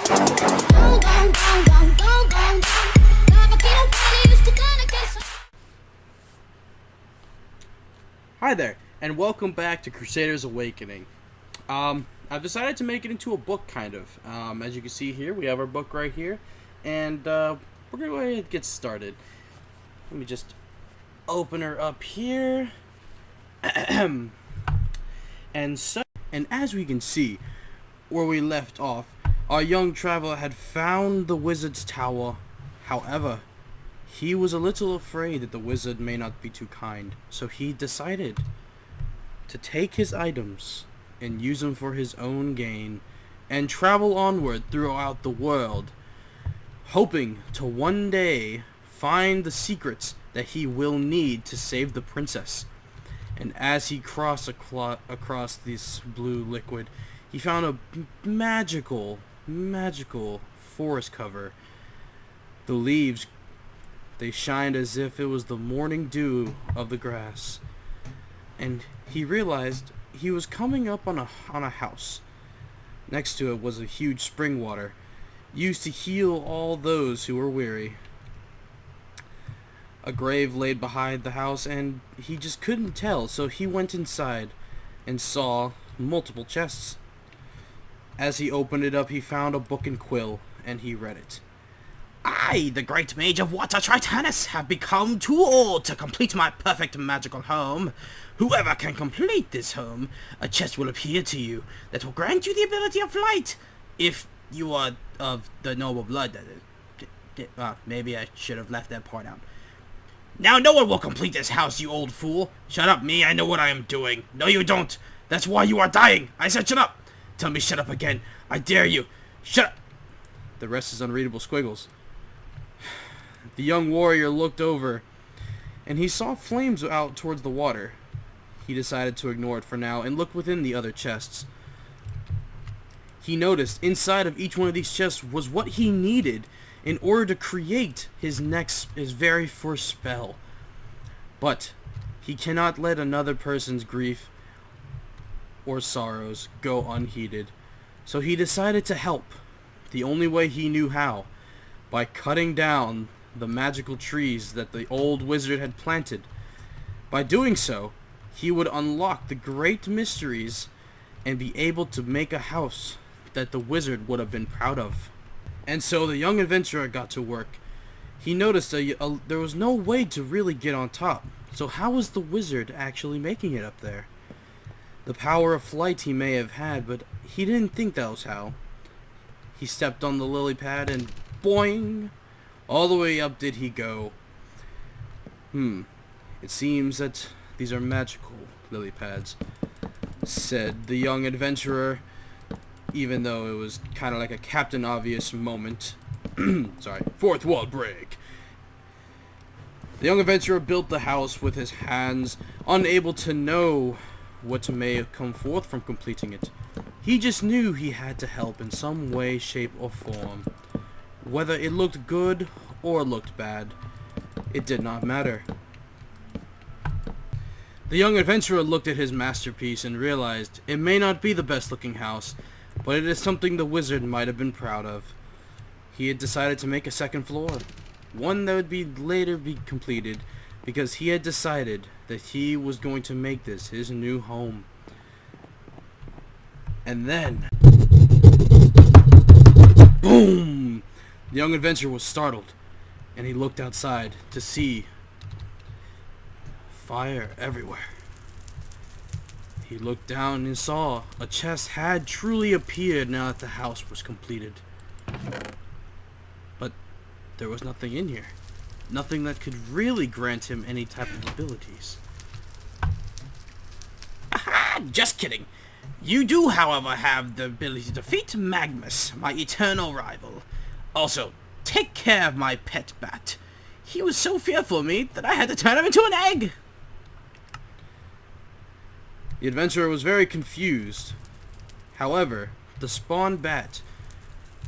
Hi there, and welcome back to Crusaders Awakening. I've decided to make it into a book, kind of. As you can see here, we have our book right here, and we're going to go ahead and get started. Let me just open her up here. And as we can see, where we left off, our young traveler had found the wizard's tower. However, he was a little afraid that the wizard may not be too kind, so he decided to take his items and use them for his own gain and travel onward throughout the world, hoping to one day find the secrets that he will need to save the princess. And as he crossed across this blue liquid, he found a magical forest cover. The leaves, they shined as if it was the morning dew of the grass. And he realized he was coming up on a house. Next to it was a huge spring water, used to heal all those who were weary. A grave laid behind the house, and he just couldn't tell, so he went inside and saw multiple chests. As he opened it up, he found a book and quill, and he read it. I, the great mage of water Tritanus, have become too old to complete my perfect magical home. Whoever can complete this home, a chest will appear to you that will grant you the ability of flight, if you are of the noble blood. Maybe I should have left that part out. Now no one will complete this house, you old fool. Shut up, me, I know what I am doing. No, you don't. That's why you are dying. I said shut up. Tell me shut up again. I dare you. Shut up. The rest is unreadable squiggles. The young warrior looked over, and he saw flames out towards the water. He decided to ignore it for now and looked within the other chests. He noticed inside of each one of these chests was what he needed in order to create his very first spell. But he cannot let another person's grief or sorrows go unheeded. So he decided to help the only way he knew how, by cutting down the magical trees that the old wizard had planted. By doing so, he would unlock the great mysteries and be able to make a house that the wizard would have been proud of. And so the young adventurer got to work. He noticed there was no way to really get on top. So how was the wizard actually making it up there? The power of flight he may have had, but he didn't think that was how. He stepped on the lily pad and boing! All the way up did he go. It seems that these are magical lily pads, said the young adventurer, even though it was kind of like a Captain Obvious moment. Sorry, fourth wall break. The young adventurer built the house with his hands, unable to know what may have come forth from completing it. He just knew he had to help in some way, shape, or form. Whether it looked good or looked bad, it did not matter. The young adventurer looked at his masterpiece and realized it may not be the best looking house, but it is something the wizard might have been proud of. He had decided to make a second floor, one that would later be completed, because he had decided that he was going to make this his new home. And then, boom! The young adventurer was startled, and he looked outside to see fire everywhere. He looked down and saw a chest had truly appeared now that the house was completed. But there was nothing in here. Nothing that could really grant him any type of abilities. Aha! Just kidding. You do, however, have the ability to defeat Magnus, my eternal rival. Also, take care of my pet bat. He was so fearful of me that I had to turn him into an egg. The adventurer was very confused. However, the spawn bat,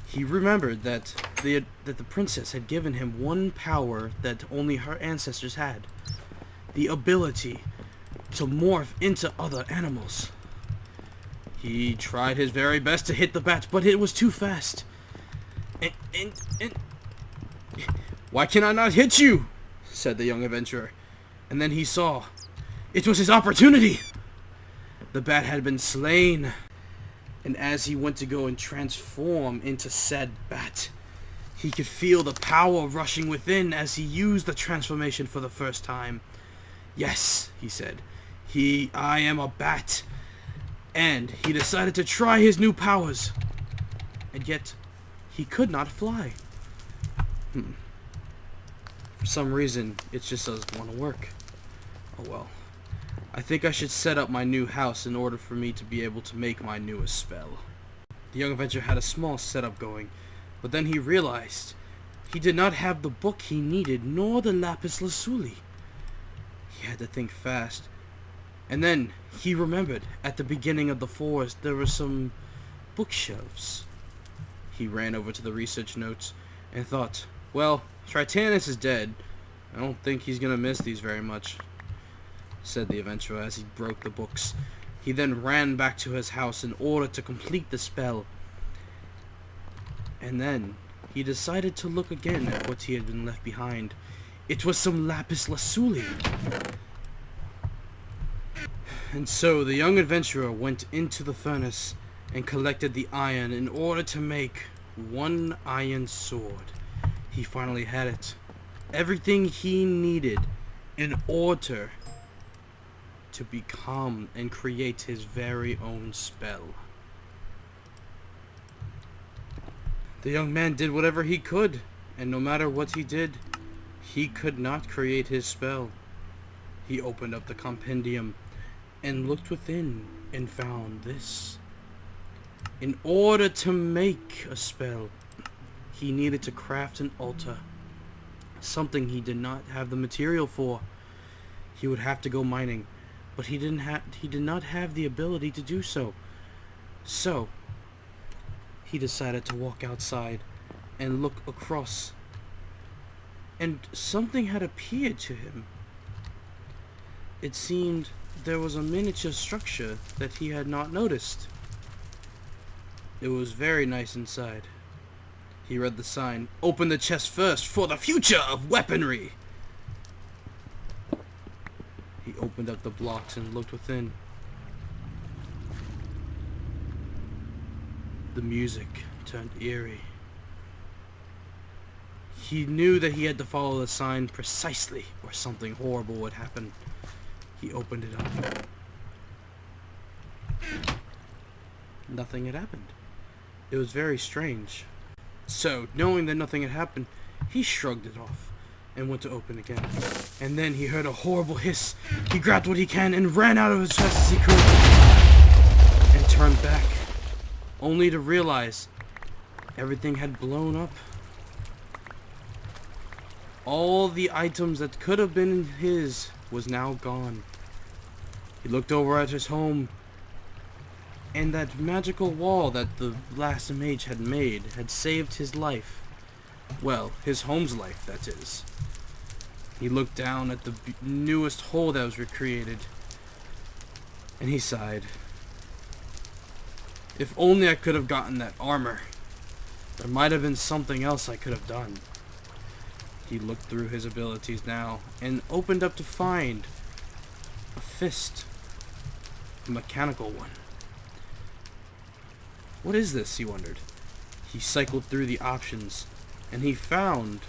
he remembered that the princess had given him one power that only her ancestors had. The ability to morph into other animals. He tried his very best to hit the bat, but it was too fast. And why can I not hit you? Said the young adventurer. And then he saw. It was his opportunity! The bat had been slain. And as he went to go and transform into said bat, he could feel the power rushing within as he used the transformation for the first time. Yes, he said, I am a bat. And he decided to try his new powers. And yet, he could not fly. For some reason, it just doesn't want to work. Oh well. I think I should set up my new house in order for me to be able to make my newest spell. The young adventurer had a small setup going, but then he realized he did not have the book he needed, nor the lapis lazuli. He had to think fast. And then he remembered at the beginning of the forest there were some bookshelves. He ran over to the research notes and thought, well, Tritanus is dead. I don't think he's gonna miss these very much, said the adventurer as he broke the books. He then ran back to his house in order to complete the spell. And then he decided to look again at what he had been left behind. It was some lapis lazuli. And so the young adventurer went into the furnace and collected the iron in order to make one iron sword. He finally had it. Everything he needed in order to become and create his very own spell. The young man did whatever he could, and no matter what he did, he could not create his spell. He opened up the compendium and looked within and found this. In order to make a spell, he needed to craft an altar, something he did not have the material for. He would have to go mining, but he did not have the ability to do so. So he decided to walk outside and look across, and something had appeared to him. It seemed there was a miniature structure that he had not noticed. It was very nice inside. He read the sign, "Open the chest first for the future of weaponry." He opened up the blocks and looked within. The music turned eerie. He knew that he had to follow the sign precisely, or something horrible would happen. He opened it up. Nothing had happened. It was very strange. So, knowing that nothing had happened, he shrugged it off and went to open again. And then he heard a horrible hiss. He grabbed what he can and ran out of as fast as he could and turned back, only to realize everything had blown up. All the items that could have been his was now gone. He looked over at his home, and that magical wall that the last mage had made had saved his life. Well, his home's life, that is. He looked down at the newest hole that was recreated, and he sighed. If only I could have gotten that armor. There might have been something else I could have done. He looked through his abilities now, and opened up to find a fist. A mechanical one. What is this, he wondered. He cycled through the options, and he found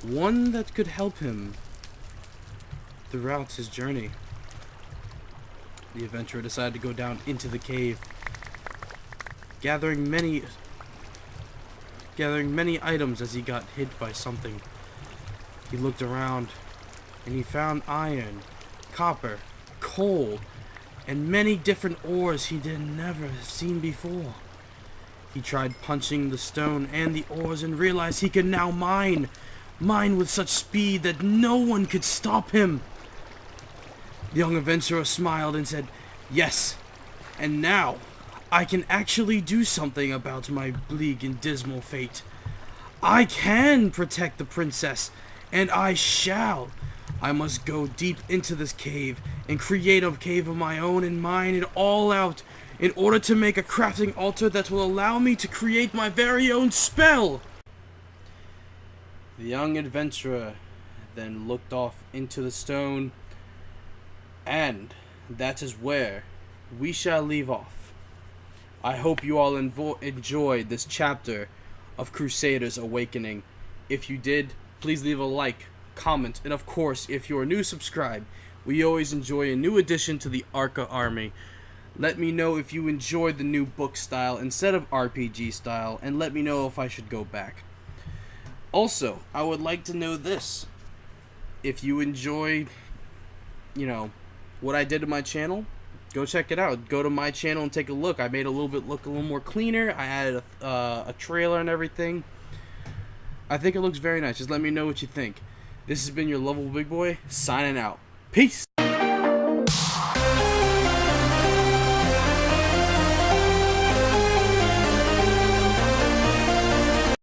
one that could help him throughout his journey. The adventurer decided to go down into the cave, gathering many items as he got hit by something. He looked around, and he found iron, copper, coal, and many different ores he had never seen before. He tried punching the stone and the ores and realized he could now mine with such speed that no one could stop him. The young adventurer smiled and said, "Yes, and now I can actually do something about my bleak and dismal fate. I can protect the princess, and I shall. I must go deep into this cave and create a cave of my own and mine it all out in order to make a crafting altar that will allow me to create my very own spell. The young adventurer then looked off into the stone, and that is where we shall leave off. I hope you all enjoyed this chapter of Crusaders Awakening. If you did, please leave a like, comment, and of course, if you're new, subscribe. We always enjoy a new addition to the Arca army. Let me know if you enjoyed the new book style instead of RPG style, and let me know if I should go back. Also, I would like to know this. If you enjoy, what I did to my channel, go check it out. Go to my channel and take a look. I made it look a little more cleaner. I added a trailer and everything. I think it looks very nice. Just let me know what you think. This has been your Lovable Big Boy, signing out. Peace!